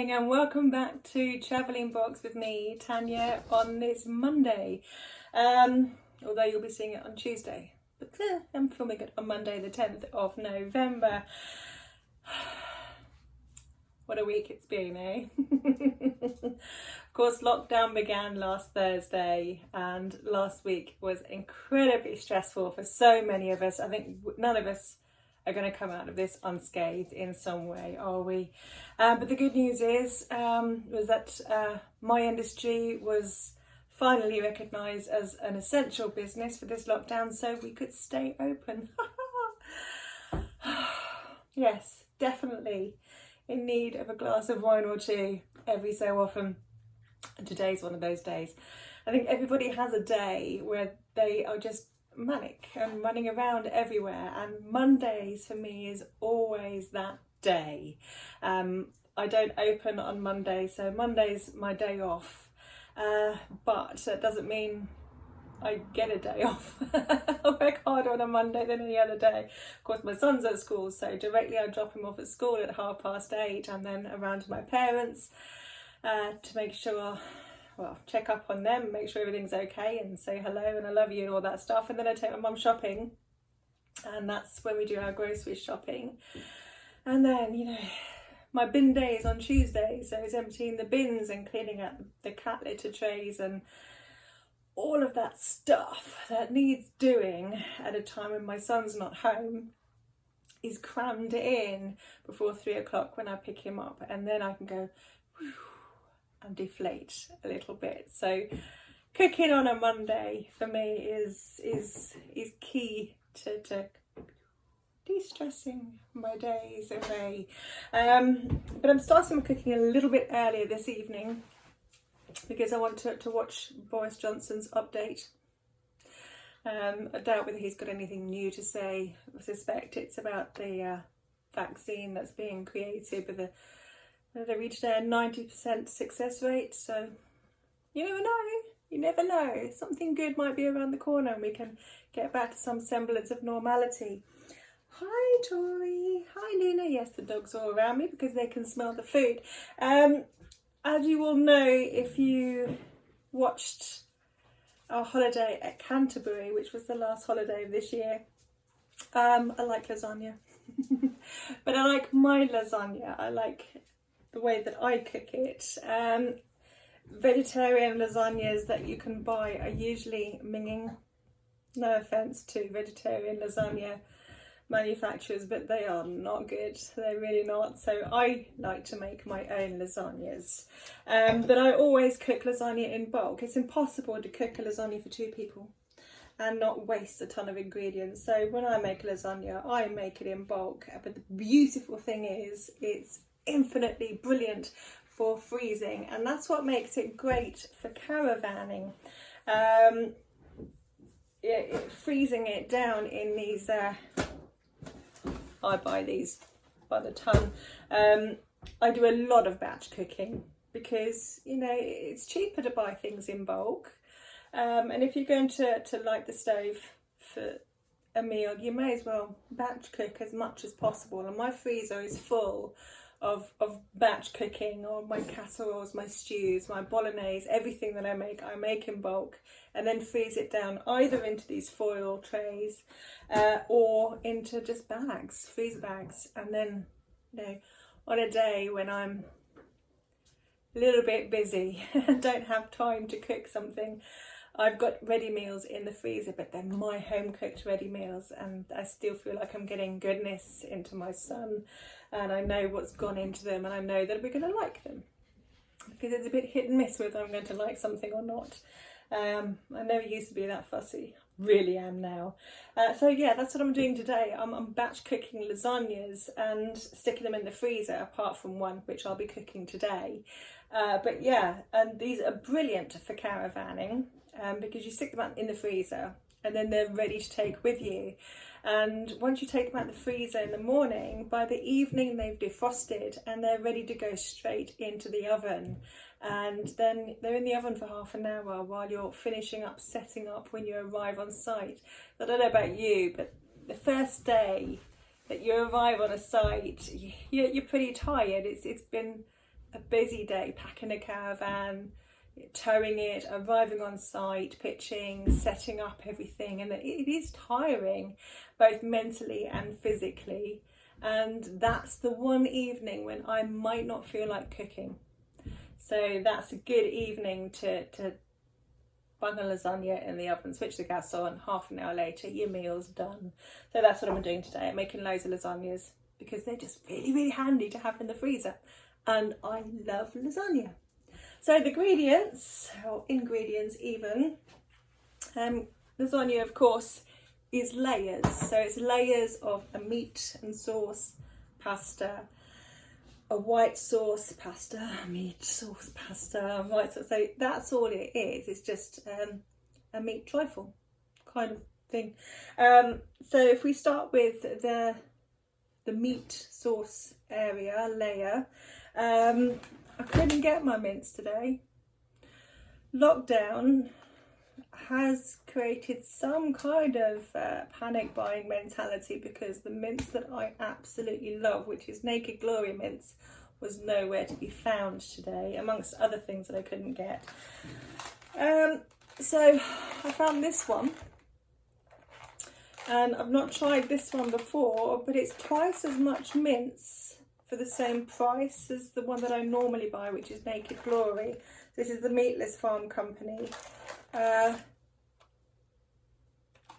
morning and welcome back to Travelling Box with me, Tanya, on this Monday. Although you'll be seeing it on Tuesday, but I'm filming it on Monday the 10th of November. What a week it's been, eh? Of course, lockdown began last Thursday and last week was incredibly stressful for so many of us. I think none of us are going to come out of this unscathed in some way, are we? But the good news is was that my industry was finally recognised as an essential business for this lockdown, so we could stay open. Yes, definitely in need of a glass of wine or two every so often. And today's one of those days. I think everybody has a day where they are just manic and running around everywhere, and Mondays for me is always that day. I don't open on Monday, so Monday's my day off, but that doesn't mean I get a day off. I work harder on a Monday than any other day. Of course, my son's at school, so directly I drop him off at school at 8:30 and then around to my parents to make sure, well, check up on them, make sure everything's okay and say hello and I love you and all that stuff. And then I take my mum shopping, and that's when we do our grocery shopping. And then, you know, my bin day is on Tuesday, so it's emptying the bins and cleaning out the cat litter trays and all of that stuff that needs doing at a time when my son's not home is crammed in before 3 o'clock when I pick him up, and then I can go whew, and deflate a little bit. So cooking on a Monday for me is key to de-stressing my days away. But I'm starting my cooking a little bit earlier this evening because I want to watch Boris Johnson's update. I doubt whether he's got anything new to say. I suspect it's about the vaccine that's being created with a they reached a 90% success rate, so you never know. Something good might be around the corner and we can get back to some semblance of normality. Hi Tori, hi Luna. Yes, the dogs are all around me because they can smell the food. As you all know, if you watched our holiday at Canterbury, which was the last holiday of this year, I like lasagna. But I like my lasagna. I like the way that I cook it. Vegetarian lasagnas that you can buy are usually minging. No offence to vegetarian lasagna manufacturers, but they are not good. They're really not. So I like to make my own lasagnas. But I always cook lasagna in bulk. It's impossible to cook a lasagna for 2 people and not waste a ton of ingredients. So when I make a lasagna, I make it in bulk. But the beautiful thing is, it's infinitely brilliant for freezing, and that's what makes it great for caravanning. Freezing it down in these, I buy these by the ton. I do a lot of batch cooking because, you know, it's cheaper to buy things in bulk. And if you're going to light the stove for a meal, you may as well batch cook as much as possible. And my freezer is full of batch cooking, or my casseroles, my stews, my bolognese, everything that I make in bulk and then freeze it down either into these foil trays or into just bags, freezer bags. And then, you know, on a day when I'm a little bit busy and don't have time to cook something, I've got ready meals in the freezer, but they're my home cooked ready meals, and I still feel like I'm getting goodness into my son, and I know what's gone into them, and I know that we're going to like them, because it's a bit hit and miss whether I'm going to like something or not. I never used to be that fussy, really am now. So yeah, that's what I'm doing today. I'm batch cooking lasagnas and sticking them in the freezer, apart from one which I'll be cooking today. But yeah, and these are brilliant for caravanning. Because you stick them out in the freezer and then they're ready to take with you. And once you take them out of the freezer in the morning, by the evening they've defrosted and they're ready to go straight into the oven. And then they're in the oven for half an hour while you're finishing up setting up when you arrive on site. I don't know about you, but the first day that you arrive on a site, you're pretty tired. It's been a busy day packing a caravan, towing it, arriving on site, pitching, setting up everything, and it is tiring both mentally and physically. And that's the one evening when I might not feel like cooking. So that's a good evening to bung a lasagna in the oven, switch the gas on, half an hour later your meal's done. So that's what I'm doing today. I'm making loads of lasagnas because they're just really, really handy to have in the freezer, and I love lasagna. So the ingredients, or ingredients even, lasagna of course is layers. So it's layers of a meat and sauce pasta, a white sauce pasta, meat sauce pasta, white sauce. So that's all it is. It's just a meat trifle kind of thing. So if we start with the meat sauce layer, I couldn't get my mince today. Lockdown has created some kind of panic buying mentality, because the mince that I absolutely love, which is Naked Glory mince, was nowhere to be found today, amongst other things that I couldn't get. So I found this one, and I've not tried this one before, but it's twice as much mince for the same price as the one that I normally buy, which is Naked Glory. This is the Meatless Farm Company.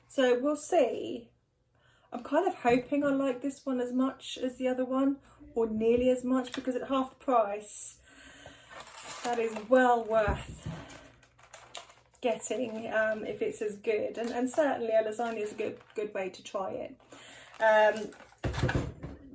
So we'll see. I'm kind of hoping I like this one as much as the other one, or nearly as much, because at half the price, that is well worth getting if it's as good. And certainly a lasagna is a good way to try it.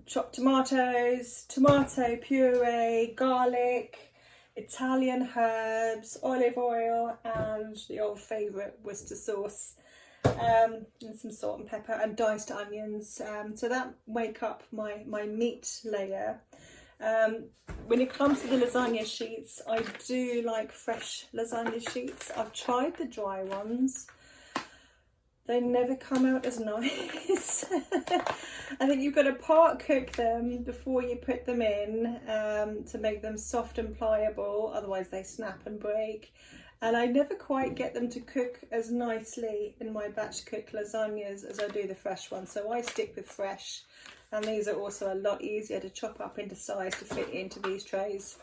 Chopped tomatoes, tomato puree, garlic, Italian herbs, olive oil, and the old favourite Worcester sauce, and some salt and pepper, and diced onions. So that make up my meat layer. When it comes to the lasagna sheets, I do like fresh lasagna sheets. I've tried the dry ones. They never come out as nice. I think you've got to part cook them before you put them in to make them soft and pliable, otherwise they snap and break. And I never quite get them to cook as nicely in my batch cooked lasagnas as I do the fresh ones. So I stick with fresh, and these are also a lot easier to chop up into size to fit into these trays.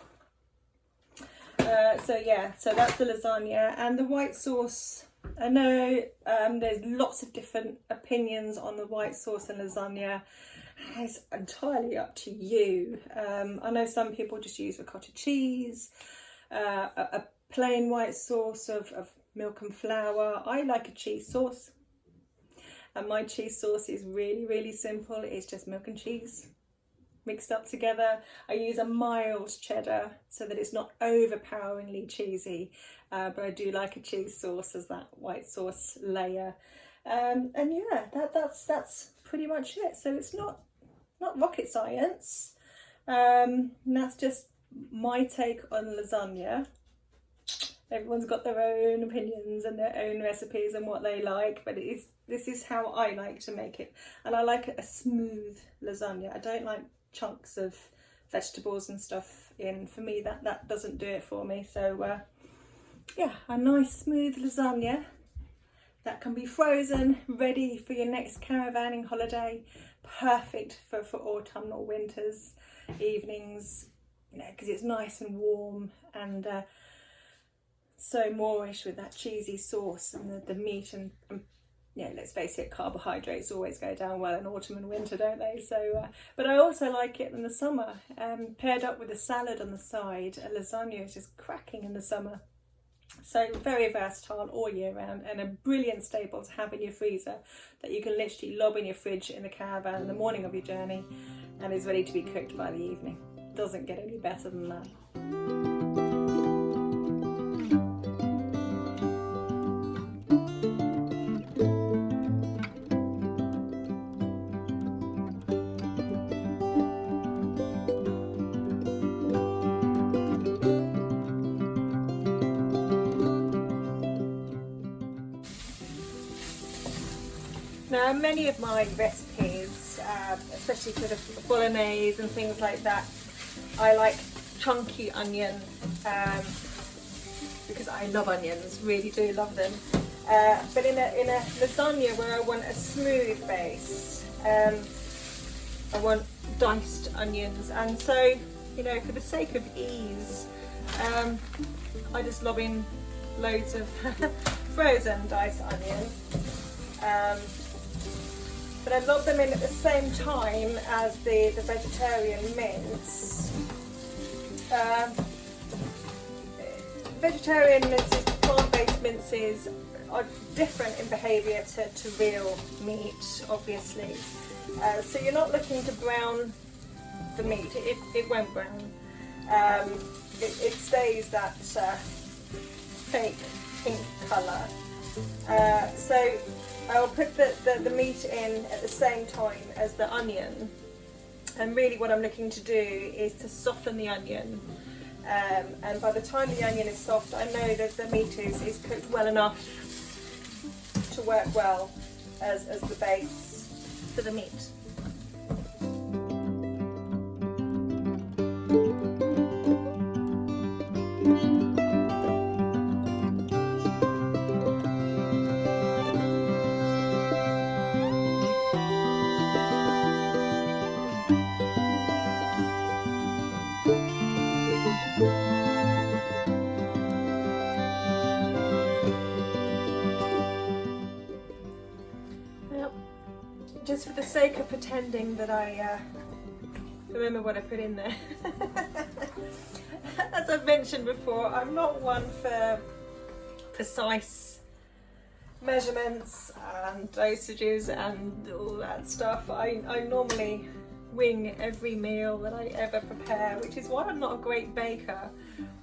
So yeah, so that's the lasagna. And the white sauce, I know there's lots of different opinions on the white sauce and lasagna. It's entirely up to you. I know some people just use ricotta cheese, a plain white sauce of milk and flour. I like a cheese sauce, and my cheese sauce is really, really simple. It's just milk and cheese mixed up together. I use a mild cheddar so that it's not overpoweringly cheesy, but I do like a cheese sauce as that white sauce layer. And yeah, that's pretty much it. So it's not rocket science. That's just my take on lasagna. Everyone's got their own opinions and their own recipes and what they like, but this is how I like to make it. And I like a smooth lasagna. I don't like chunks of vegetables and stuff in. For me, that doesn't do it for me. So yeah, a nice smooth lasagna that can be frozen, ready for your next caravanning holiday. Perfect for autumnal winters evenings, you know, because it's nice and warm and so moreish with that cheesy sauce and the meat, and yeah, let's face it, carbohydrates always go down well in autumn and winter, don't they? So but I also like it in the summer, paired up with a salad on the side. A lasagna is just cracking in the summer. So very versatile all year round, and a brilliant staple to have in your freezer that you can literally lob in your fridge in the caravan in the morning of your journey, and is ready to be cooked by the evening. Doesn't get any better than that. Now, many of my recipes, especially sort of bolognese and things like that, I like chunky onion, because I love onions, really do love them. But in a lasagna where I want a smooth base, I want diced onions, and so, you know, for the sake of ease, I just lob in loads of frozen diced onion. But I lob them in at the same time as the vegetarian mince. Vegetarian minces, plant-based minces, are different in behaviour to real meat, obviously. So you're not looking to brown the meat, it won't brown. It stays that fake pink colour. So I'll put the meat in at the same time as the onion, and really what I'm looking to do is to soften the onion. And by the time the onion is soft, I know that the meat is cooked well enough to work well as the base for the meat. Just for the sake of pretending that I remember what I put in there. As I've mentioned before, I'm not one for precise measurements and dosages and all that stuff. I normally wing every meal that I ever prepare, which is why I'm not a great baker.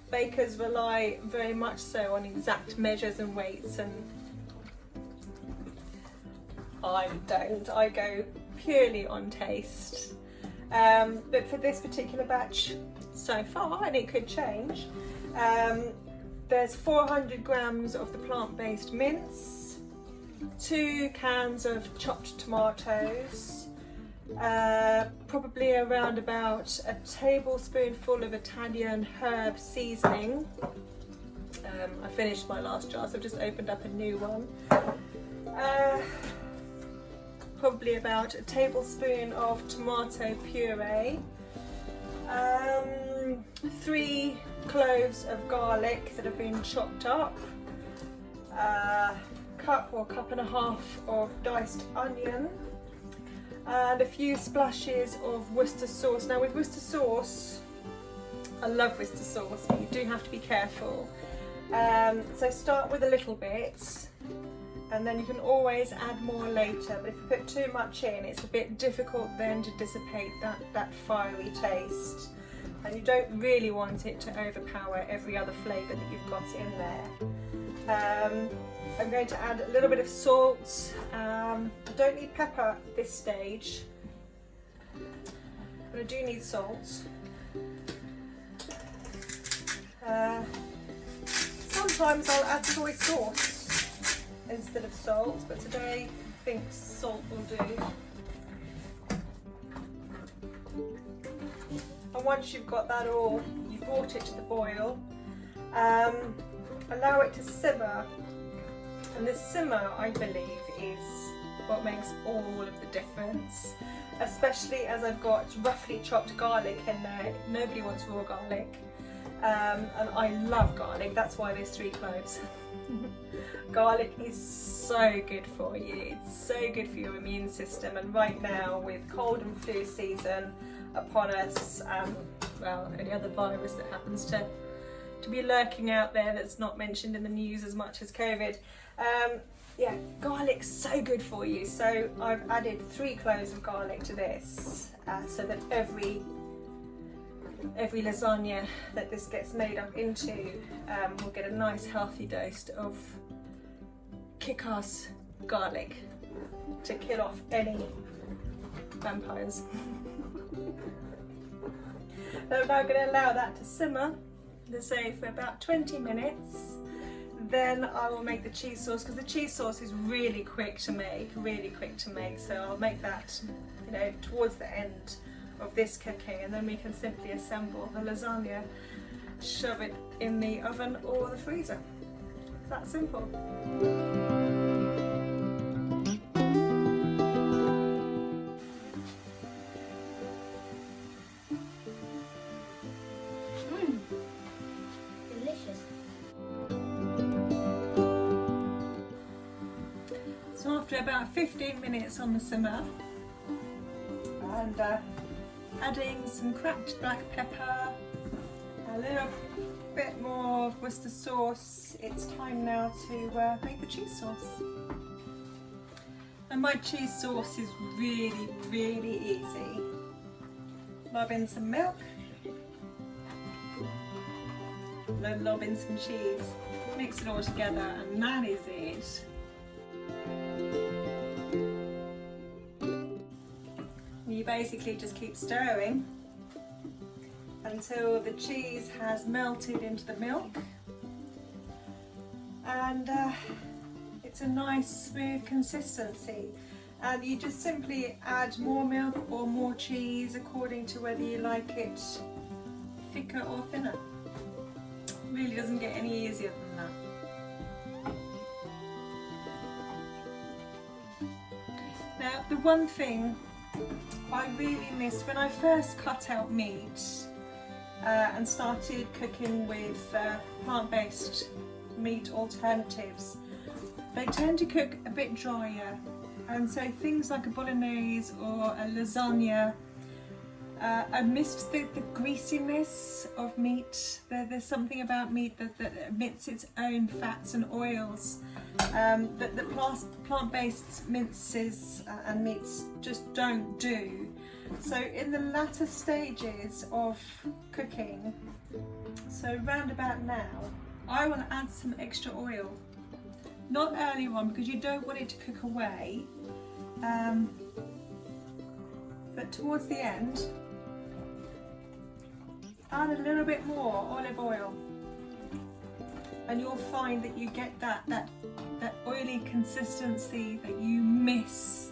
Bakers rely very much so on exact measures and weights, and I don't. I go purely on taste. But for this particular batch so far, and it could change, there's 400 grams of the plant-based mince, 2 cans of chopped tomatoes, probably around about a tablespoonful of Italian herb seasoning. I finished my last jar, so I've just opened up a new one. Probably about a tablespoon of tomato puree, 3 cloves of garlic that have been chopped up, a cup or cup and a half of diced onion, and a few splashes of Worcester sauce. Now with Worcester sauce, I love Worcester sauce, but you do have to be careful. So start with a little bit, and then you can always add more later, but if you put too much in, it's a bit difficult then to dissipate that fiery taste, and you don't really want it to overpower every other flavour that you've got in there. I'm going to add a little bit of salt. I don't need pepper at this stage, but I do need salt. Sometimes I'll add soy sauce instead of salt, but today I think salt will do. And once you've got that all, you've brought it to the boil, allow it to simmer, and the simmer, I believe, is what makes all of the difference, especially as I've got roughly chopped garlic in there. Nobody wants raw garlic, and I love garlic, that's why there's 3 cloves. Garlic is so good for you, it's so good for your immune system, and right now with cold and flu season upon us, well, any other virus that happens to be lurking out there that's not mentioned in the news as much as COVID, yeah, garlic's so good for you. So I've added 3 cloves of garlic to this, so that every lasagna that this gets made up into will get a nice healthy dose of kick-ass garlic to kill off any vampires. So I'm now going to allow that to simmer, let's say for about 20 minutes. Then I will make the cheese sauce, because the cheese sauce is really quick to make, so I'll make that, you know, towards the end of this cooking, and then we can simply assemble the lasagna, shove it in the oven or the freezer. It's that simple. Delicious. So after about 15 minutes on the simmer, and adding some cracked black pepper, a little bit more of Worcester sauce, it's time now to make the cheese sauce. And my cheese sauce is really, really easy. Lob in some milk, lob in some cheese, mix it all together, and that is it. You basically just keep stirring until the cheese has melted into the milk, and it's a nice smooth consistency, and you just simply add more milk or more cheese according to whether you like it thicker or thinner. Really doesn't get any easier than that. Now, the one thing I really missed when I first cut out meat and started cooking with plant-based meat alternatives, they tend to cook a bit drier, and so things like a bolognese or a lasagna, I missed the greasiness of meat. There's something about meat that emits its own fats and oils that the plant-based minces and meats just don't do. So in the latter stages of cooking, so round about now, I will add some extra oil. Not earlier on, because you don't want it to cook away, but towards the end, add a little bit more olive oil, and you'll find that you get that oily consistency that you miss,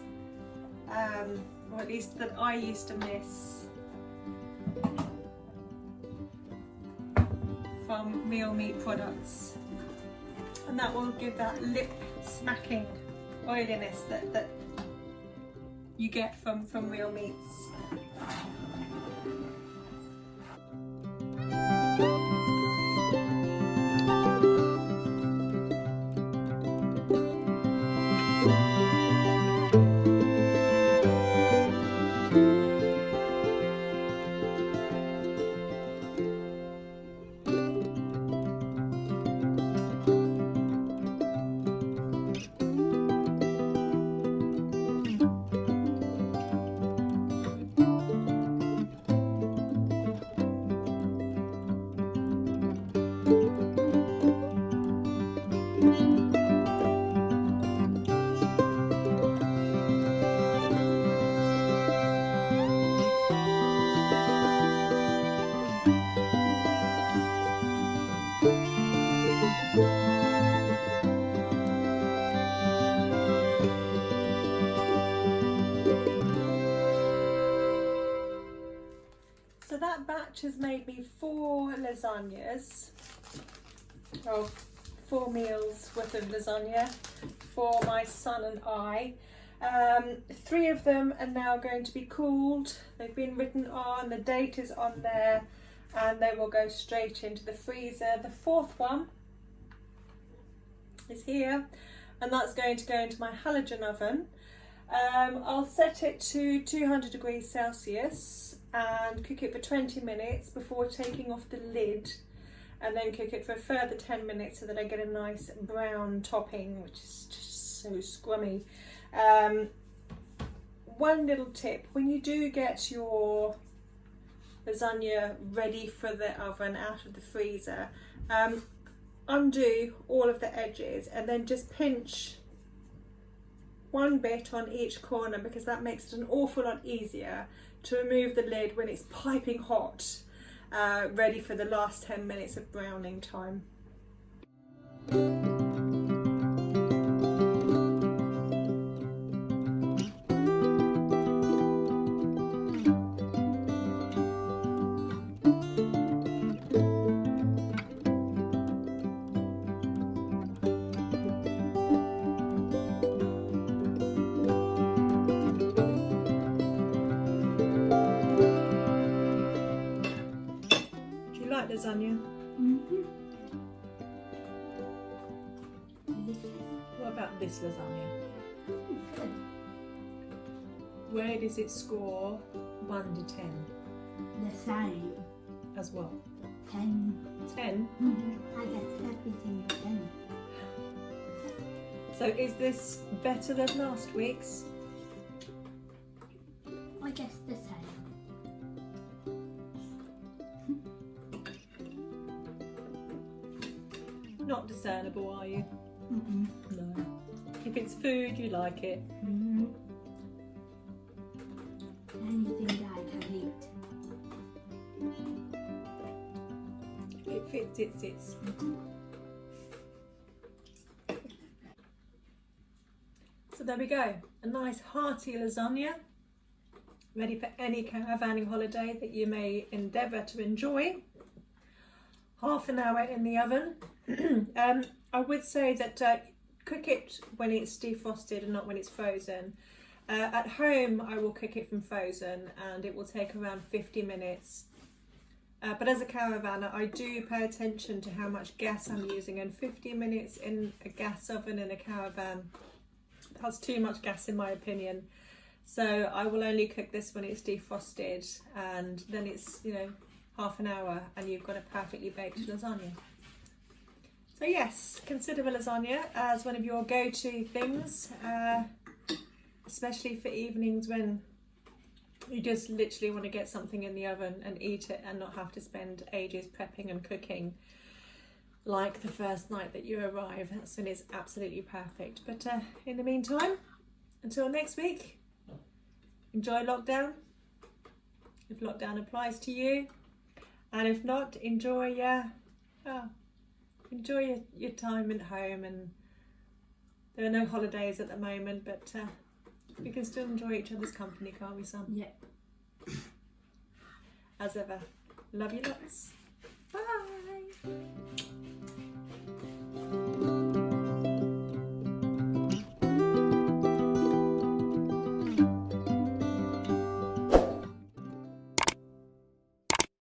or at least that I used to miss from real meat products, and that will give that lip smacking oiliness that you get from real meats. So that batch has made me 4 lasagnas, or 4 meals worth of lasagna for my son and I. 3 of them are now going to be cooled. They've been written on, the date is on there, and they will go straight into the freezer. The 4th one is here, and that's going to go into my halogen oven. I'll set it to 200 degrees Celsius and cook it for 20 minutes before taking off the lid, and then cook it for a further 10 minutes so that I get a nice brown topping, which is just so scrummy. One little tip: when you do get your lasagna ready for the oven out of the freezer, undo all of the edges and then just pinch one bit on each corner, because that makes it an awful lot easier to remove the lid when it's piping hot, ready for the last 10 minutes of browning time. about this lasagna? Good. Where does it score 1 to 10 The same. as well? 10. 10? I guess everything 10. So is this better than last week's? I guess the same. Not discernible, are you? Mm-mm. No. If it's food, you like it. Mm-hmm. Anything I can eat. It fits, it's. So there we go. A nice hearty lasagna. Ready for any caravanning holiday that you may endeavour to enjoy. Half an hour in the oven. I would say that cook it when it's defrosted and not when it's frozen. At home I will cook it from frozen and it will take around 50 minutes. But as a caravanner I do pay attention to how much gas I'm using, and 50 minutes in a gas oven in a caravan, that's too much gas in my opinion. So I will only cook this when it's defrosted, and then it's, you know, half an hour and you've got a perfectly baked lasagna. So yes, consider a lasagna as one of your go-to things, especially for evenings when you just literally want to get something in the oven and eat it and not have to spend ages prepping and cooking like the first night that you arrive. That's when it's absolutely perfect. But in the meantime, until next week, enjoy lockdown, if lockdown applies to you. And if not, enjoy your time at home. And there are no holidays at the moment, but we can still enjoy each other's company, can't we, Sam? Yep. As ever, love you lots.